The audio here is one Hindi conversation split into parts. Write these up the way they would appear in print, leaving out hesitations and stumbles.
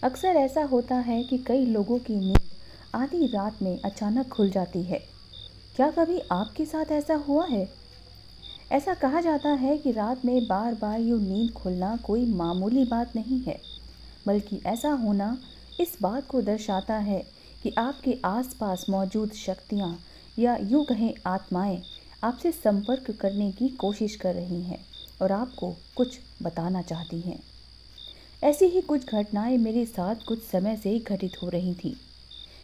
अक्सर ऐसा होता है कि कई लोगों की नींद आधी रात में अचानक खुल जाती है। क्या कभी आपके साथ ऐसा हुआ है? ऐसा कहा जाता है कि रात में बार बार यूँ नींद खुलना कोई मामूली बात नहीं है, बल्कि ऐसा होना इस बात को दर्शाता है कि आपके आसपास मौजूद शक्तियाँ या यूँ कहें आत्माएं आपसे संपर्क करने की कोशिश कर रही हैं और आपको कुछ बताना चाहती हैं। ऐसी ही कुछ घटनाएं मेरे साथ कुछ समय से घटित हो रही थी।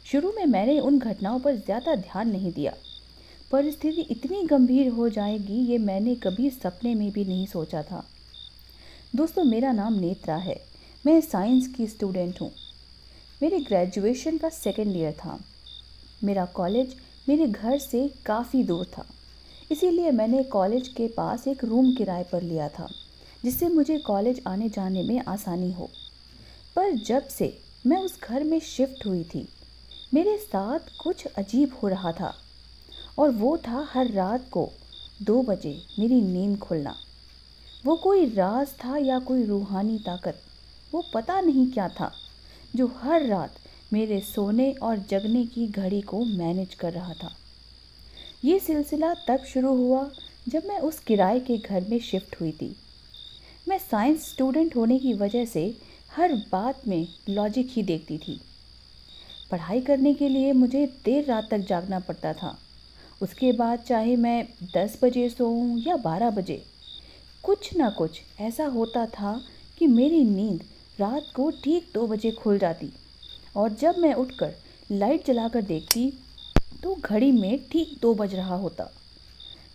शुरू में मैंने उन घटनाओं पर ज़्यादा ध्यान नहीं दिया। परिस्थिति इतनी गंभीर हो जाएगी ये मैंने कभी सपने में भी नहीं सोचा था। दोस्तों, मेरा नाम नेत्रा है। मैं साइंस की स्टूडेंट हूँ। मेरे ग्रेजुएशन का सेकेंड ईयर था। मेरा कॉलेज मेरे घर से काफ़ी दूर था, इसीलिए मैंने कॉलेज के पास एक रूम किराए पर लिया था, जिससे मुझे कॉलेज आने जाने में आसानी हो। पर जब से मैं उस घर में शिफ्ट हुई थी, मेरे साथ कुछ अजीब हो रहा था, और वो था हर रात को 2 बजे मेरी नींद खुलना। वो कोई राज था या कोई रूहानी ताकत, वो पता नहीं क्या था, जो हर रात मेरे सोने और जगने की घड़ी को मैनेज कर रहा था। ये सिलसिला तब शुरू हुआ जब मैं उस किराए के घर में शिफ्ट हुई थी। मैं साइंस स्टूडेंट होने की वजह से हर बात में लॉजिक ही देखती थी। पढ़ाई करने के लिए मुझे देर रात तक जागना पड़ता था। उसके बाद चाहे मैं 10 बजे सोऊं या 12 बजे, कुछ ना कुछ ऐसा होता था कि मेरी नींद रात को ठीक 2 बजे खुल जाती, और जब मैं उठकर लाइट जलाकर देखती तो घड़ी में ठीक 2 बज रहा होता।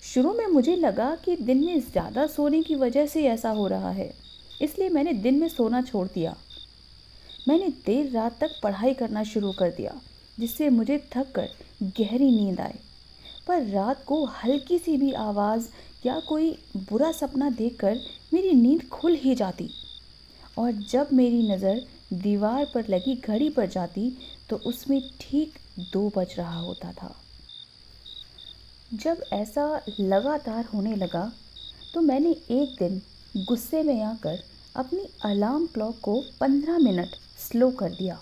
शुरू में मुझे लगा कि दिन में ज़्यादा सोने की वजह से ऐसा हो रहा है, इसलिए मैंने दिन में सोना छोड़ दिया। मैंने देर रात तक पढ़ाई करना शुरू कर दिया, जिससे मुझे थक कर गहरी नींद आए। पर रात को हल्की सी भी आवाज़ या कोई बुरा सपना देखकर मेरी नींद खुल ही जाती, और जब मेरी नज़र दीवार पर लगी घड़ी पर जाती तो उसमें ठीक 2 बज रहा होता था। जब ऐसा लगातार होने लगा तो मैंने एक दिन गुस्से में आकर अपनी अलार्म क्लॉक को 15 मिनट स्लो कर दिया।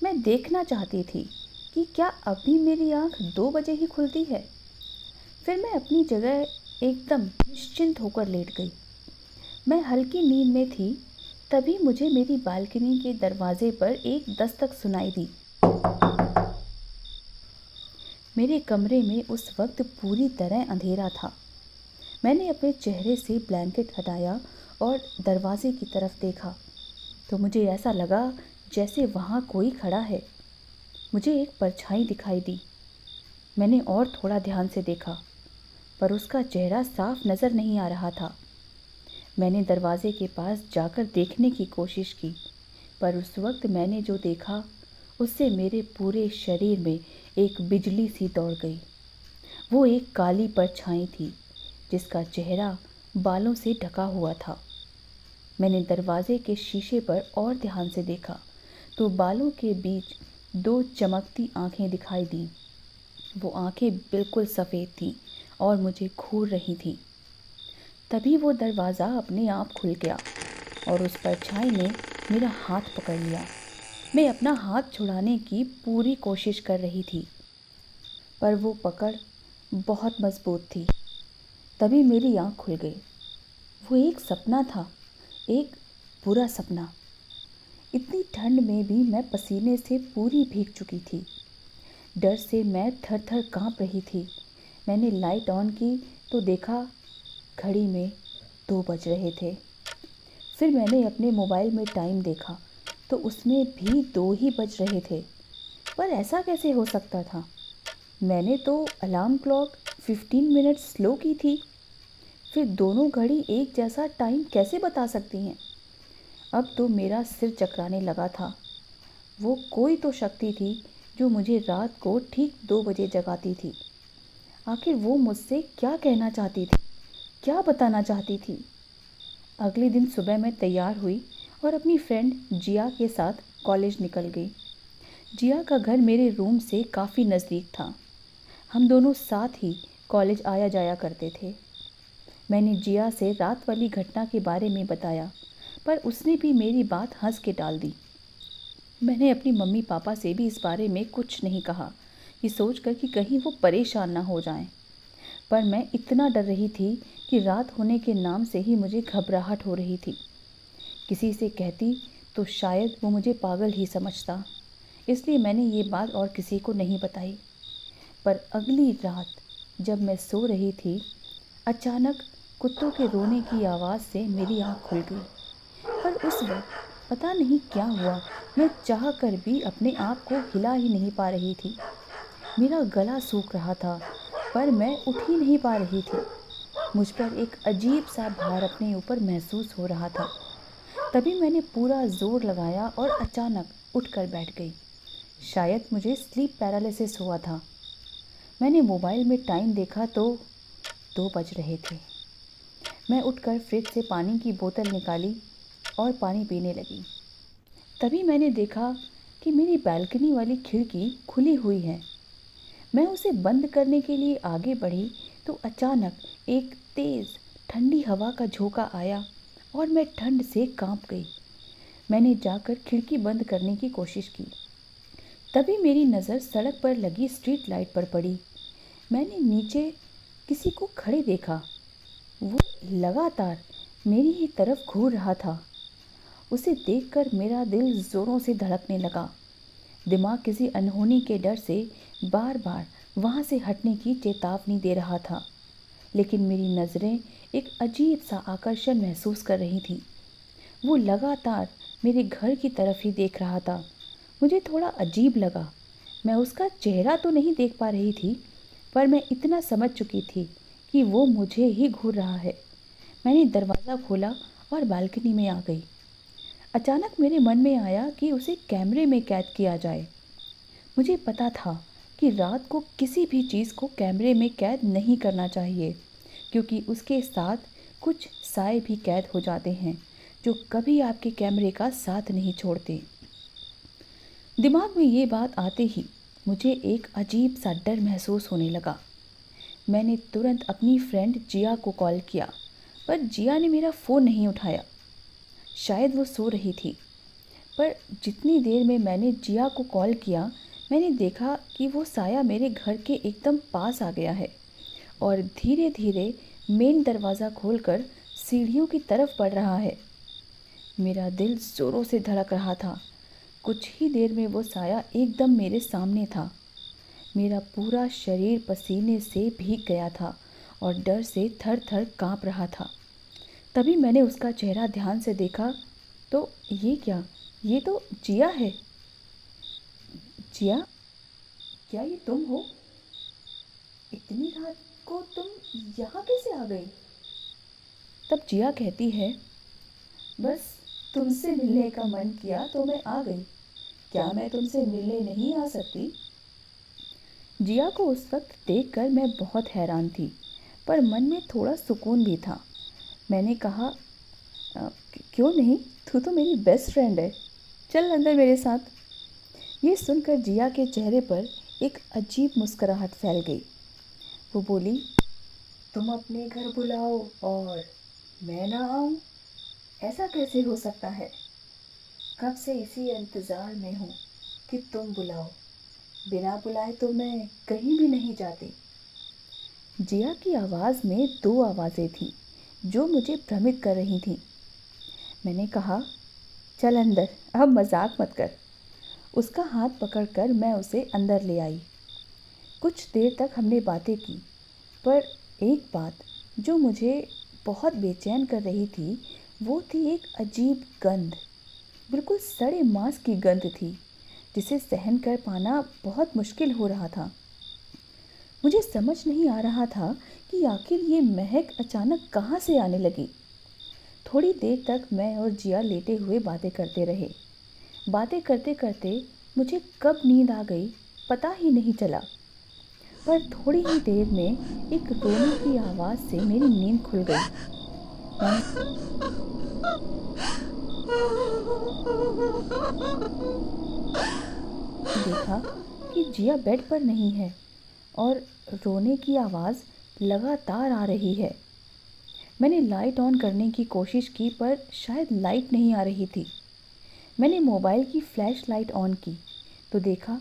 मैं देखना चाहती थी कि क्या अभी मेरी आंख 2 बजे ही खुलती है। फिर मैं अपनी जगह एकदम निश्चिंत होकर लेट गई। मैं हल्की नींद में थी, तभी मुझे मेरी बालकनी के दरवाजे पर एक दस्तक सुनाई दी। मेरे कमरे में उस वक्त पूरी तरह अंधेरा था। मैंने अपने चेहरे से ब्लैंकेट हटाया और दरवाजे की तरफ देखा तो मुझे ऐसा लगा जैसे वहाँ कोई खड़ा है। मुझे एक परछाई दिखाई दी। मैंने और थोड़ा ध्यान से देखा, पर उसका चेहरा साफ नज़र नहीं आ रहा था। मैंने दरवाजे के पास जाकर देखने की कोशिश की, पर उस वक्त मैंने जो देखा उससे मेरे पूरे शरीर में एक बिजली सी दौड़ गई। वो एक काली परछाई थी जिसका चेहरा बालों से ढका हुआ था। मैंने दरवाजे के शीशे पर और ध्यान से देखा तो बालों के बीच 2 चमकती आंखें दिखाई दी। वो आंखें बिल्कुल सफ़ेद थीं और मुझे घूर रही थीं। तभी वो दरवाज़ा अपने आप खुल गया और उस परछाई ने मेरा हाथ पकड़ लिया। मैं अपना हाथ छुड़ाने की पूरी कोशिश कर रही थी, पर वो पकड़ बहुत मज़बूत थी। तभी मेरी आँख खुल गई। वो एक सपना था, एक बुरा सपना। इतनी ठंड में भी मैं पसीने से पूरी भीग चुकी थी। डर से मैं थर-थर काँप रही थी। मैंने लाइट ऑन की तो देखा घड़ी में 2 बज रहे थे। फिर मैंने अपने मोबाइल में टाइम देखा तो उसमें भी 2 ही बज रहे थे। पर ऐसा कैसे हो सकता था? मैंने तो अलार्म क्लॉक 15 मिनट स्लो की थी। फिर दोनों घड़ी एक जैसा टाइम कैसे बता सकती हैं? अब तो मेरा सिर चकराने लगा था। वो कोई तो शक्ति थी जो मुझे रात को ठीक 2 बजे जगाती थी। आखिर वो मुझसे क्या कहना चाहती थी, क्या बताना चाहती थी? अगले दिन सुबह मैं तैयार हुई और अपनी फ्रेंड जिया के साथ कॉलेज निकल गई। जिया का घर मेरे रूम से काफ़ी नज़दीक था। हम दोनों साथ ही कॉलेज आया जाया करते थे। मैंने जिया से रात वाली घटना के बारे में बताया, पर उसने भी मेरी बात हंस के टाल दी। मैंने अपनी मम्मी पापा से भी इस बारे में कुछ नहीं कहा, ये सोचकर कि कहीं वो परेशान ना हो जाएं। पर मैं इतना डर रही थी कि रात होने के नाम से ही मुझे घबराहट हो रही थी। किसी से कहती तो शायद वो मुझे पागल ही समझता, इसलिए मैंने ये बात और किसी को नहीं बताई। पर अगली रात जब मैं सो रही थी, अचानक कुत्तों के रोने की आवाज़ से मेरी आँख खुल गई। पर उस वक्त पता नहीं क्या हुआ, मैं चाह कर भी अपने आप को हिला ही नहीं पा रही थी। मेरा गला सूख रहा था, पर मैं उठ ही नहीं पा रही थी। मुझ पर एक अजीब सा भार अपने ऊपर महसूस हो रहा था। तभी मैंने पूरा जोर लगाया और अचानक उठकर बैठ गई। शायद मुझे स्लीप पैरालिसिस हुआ था। मैंने मोबाइल में टाइम देखा तो 2 बज रहे थे। मैं उठकर फ्रिज से पानी की बोतल निकाली और पानी पीने लगी। तभी मैंने देखा कि मेरी बालकनी वाली खिड़की खुली हुई है। मैं उसे बंद करने के लिए आगे बढ़ी तो अचानक एक तेज़ ठंडी हवा का झोंका आया और मैं ठंड से कांप गई। मैंने जाकर खिड़की बंद करने की कोशिश की। तभी मेरी नज़र सड़क पर लगी स्ट्रीट लाइट पर पड़ी। मैंने नीचे किसी को खड़े देखा। वो लगातार मेरी ही तरफ घूर रहा था। उसे देखकर मेरा दिल ज़ोरों से धड़कने लगा। दिमाग किसी अनहोनी के डर से बार बार वहाँ से हटने की चेतावनी दे रहा था, लेकिन मेरी नज़रें एक अजीब सा आकर्षण महसूस कर रही थीं। वो लगातार मेरे घर की तरफ ही देख रहा था। मुझे थोड़ा अजीब लगा। मैं उसका चेहरा तो नहीं देख पा रही थी, पर मैं इतना समझ चुकी थी कि वो मुझे ही घूर रहा है। मैंने दरवाज़ा खोला और बालकनी में आ गई। अचानक मेरे मन में आया कि उसे कैमरे में कैद किया जाए। मुझे पता था कि रात को किसी भी चीज़ को कैमरे में कैद नहीं करना चाहिए, क्योंकि उसके साथ कुछ साए भी कैद हो जाते हैं जो कभी आपके कैमरे का साथ नहीं छोड़ते। दिमाग में ये बात आते ही मुझे एक अजीब सा डर महसूस होने लगा। मैंने तुरंत अपनी फ्रेंड जिया को कॉल किया, पर जिया ने मेरा फ़ोन नहीं उठाया। शायद वो सो रही थी। पर जितनी देर में मैंने जिया को कॉल किया, मैंने देखा कि वो साया मेरे घर के एकदम पास आ गया है और धीरे धीरे मेन दरवाज़ा खोलकर सीढ़ियों की तरफ बढ़ रहा है। मेरा दिल ज़ोरों से धड़क रहा था। कुछ ही देर में वो साया एकदम मेरे सामने था। मेरा पूरा शरीर पसीने से भीग गया था और डर से थर थर काँप रहा था। तभी मैंने उसका चेहरा ध्यान से देखा तो ये क्या, ये तो जिया है। जिया, क्या ये तुम हो? इतनी रात को तुम यहाँ कैसे आ गई? तब जिया कहती है, बस तुमसे मिलने का मन किया तो मैं आ गई। क्या मैं तुमसे मिलने नहीं आ सकती? जिया को उस वक्त देखकर मैं बहुत हैरान थी, पर मन में थोड़ा सुकून भी था। मैंने कहा, क्यों नहीं, तू तो मेरी बेस्ट फ्रेंड है, चल अंदर मेरे साथ। ये सुनकर जिया के चेहरे पर एक अजीब मुस्कुराहट फैल गई। वो बोली, तुम अपने घर बुलाओ और मैं ना आऊँ? ऐसा कैसे हो सकता है? कब से इसी इंतज़ार में हूँ कि तुम बुलाओ। बिना बुलाए तो मैं कहीं भी नहीं जाती। जिया की आवाज़ में 2 आवाज़ें थीं जो मुझे भ्रमित कर रही थीं। मैंने कहा, चल अंदर, अब मजाक मत कर। उसका हाथ पकड़कर मैं उसे अंदर ले आई। कुछ देर तक हमने बातें की, पर एक बात जो मुझे बहुत बेचैन कर रही थी वो थी एक अजीब गंध। बिल्कुल सड़े मांस की गंध थी जिसे सहन कर पाना बहुत मुश्किल हो रहा था। मुझे समझ नहीं आ रहा था कि आखिर ये महक अचानक कहाँ से आने लगी। थोड़ी देर तक मैं और जिया लेटे हुए बातें करते रहे। बातें करते करते मुझे कब नींद आ गई पता ही नहीं चला। पर थोड़ी ही देर में एक रोने की आवाज़ से मेरी नींद खुल गई। मैंने देखा कि जिया बेड पर नहीं है और रोने की आवाज़ लगातार आ रही है। मैंने लाइट ऑन करने की कोशिश की, पर शायद लाइट नहीं आ रही थी। मैंने मोबाइल की फ्लैश लाइट ऑन की तो देखा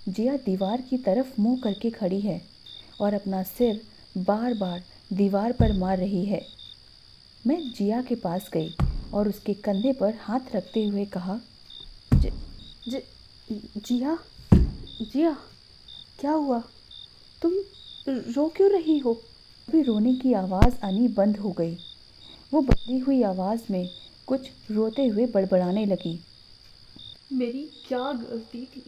जिया दीवार की तरफ मुंह करके खड़ी है और अपना सिर बार बार दीवार पर मार रही है। मैं जिया के पास गई और उसके कंधे पर हाथ रखते हुए कहा, ज, ज, जिया जिया क्या हुआ? तुम रो क्यों रही हो? अभी रोने की आवाज़ आनी बंद हो गई। वो बदली हुई आवाज़ में कुछ रोते हुए बड़बड़ाने लगी। मेरी क्या गलती थी?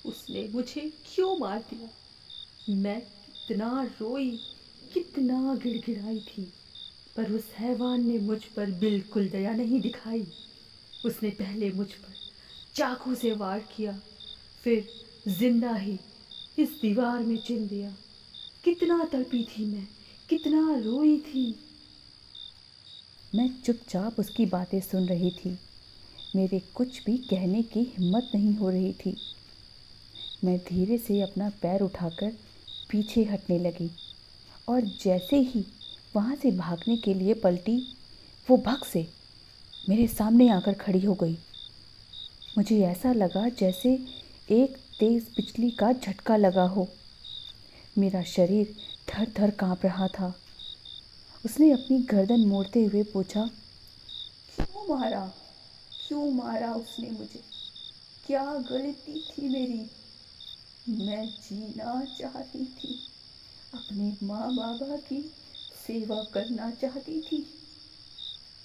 उसने मुझे क्यों मार दिया? मैं कितना रोई, कितना गिड़गिड़ाई थी, पर उस हैवान ने मुझ पर बिल्कुल दया नहीं दिखाई। उसने पहले मुझ पर चाकू से वार किया, फिर जिंदा ही इस दीवार में चिन दिया। कितना तड़पी थी मैं, कितना रोई थी। मैं चुपचाप उसकी बातें सुन रही थी। मेरे कुछ भी कहने की हिम्मत नहीं हो रही थी। मैं धीरे से अपना पैर उठाकर पीछे हटने लगी और जैसे ही वहाँ से भागने के लिए पलटी, वो भग से मेरे सामने आकर खड़ी हो गई। मुझे ऐसा लगा जैसे एक तेज़ बिजली का झटका लगा हो। मेरा शरीर थर थर काँप रहा था। उसने अपनी गर्दन मोड़ते हुए पूछा, क्यों मारा? क्यों मारा उसने मुझे? क्या गलती थी मेरी? मैं जीना चाहती थी, अपने माँ बाबा की सेवा करना चाहती थी,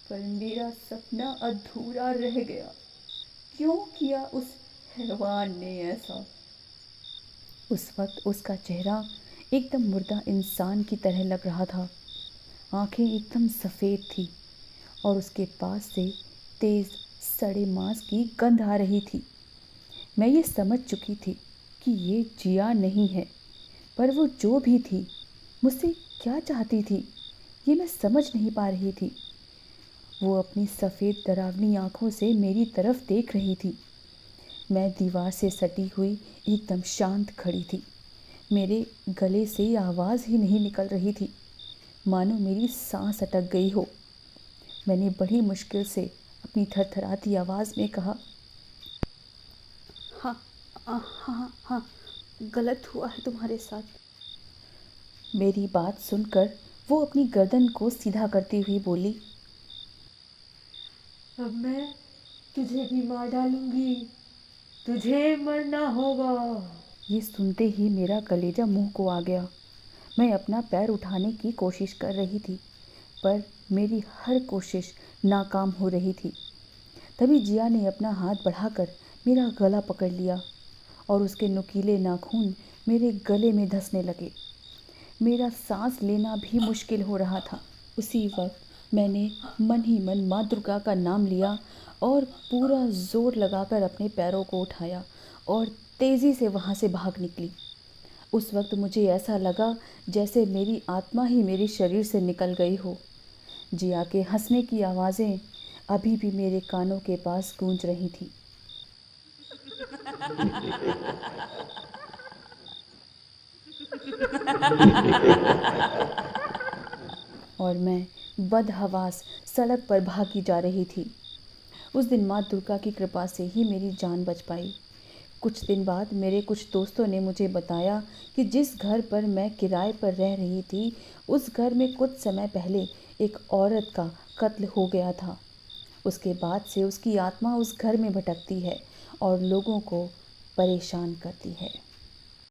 पर मेरा सपना अधूरा रह गया। क्यों किया उस हैवान ने ऐसा? उस वक्त उसका चेहरा एकदम मुर्दा इंसान की तरह लग रहा था। आंखें एकदम सफ़ेद थी और उसके पास से तेज़ सड़े मांस की गंध आ रही थी। मैं ये समझ चुकी थी कि ये जिया नहीं है, पर वो जो भी थी मुझसे क्या चाहती थी ये मैं समझ नहीं पा रही थी। वो अपनी सफ़ेद डरावनी आँखों से मेरी तरफ देख रही थी। मैं दीवार से सटी हुई एकदम शांत खड़ी थी। मेरे गले से आवाज़ ही नहीं निकल रही थी, मानो मेरी सांस अटक गई हो। मैंने बड़ी मुश्किल से अपनी थरथराती आवाज़ में कहा, हाँ हाँ हाँ, गलत हुआ है तुम्हारे साथ। मेरी बात सुनकर वो अपनी गर्दन को सीधा करती हुई बोली, अब मैं तुझे भी मार डालूंगी, तुझे मरना होगा। ये सुनते ही मेरा कलेजा मुंह को आ गया। मैं अपना पैर उठाने की कोशिश कर रही थी, पर मेरी हर कोशिश नाकाम हो रही थी। तभी जिया ने अपना हाथ बढ़ाकर मेरा गला पकड़ लिया और उसके नुकीले नाखून मेरे गले में धंसने लगे। मेरा सांस लेना भी मुश्किल हो रहा था। उसी वक्त मैंने मन ही मन माँ दुर्गा का नाम लिया और पूरा जोर लगाकर अपने पैरों को उठाया और तेज़ी से वहाँ से भाग निकली। उस वक्त मुझे ऐसा लगा जैसे मेरी आत्मा ही मेरे शरीर से निकल गई हो। जिया के हंसने की आवाज़ें अभी भी मेरे कानों के पास गूंज रही थी। और मैं बदहवास सड़क पर भागी जा रही थी। उस दिन माँ दुर्गा की कृपा से ही मेरी जान बच पाई। कुछ दिन बाद मेरे कुछ दोस्तों ने मुझे बताया कि जिस घर पर मैं किराए पर रह रही थी, उस घर में कुछ समय पहले एक औरत का कत्ल हो गया था। उसके बाद से उसकी आत्मा उस घर में भटकती है और लोगों को परेशान करती है।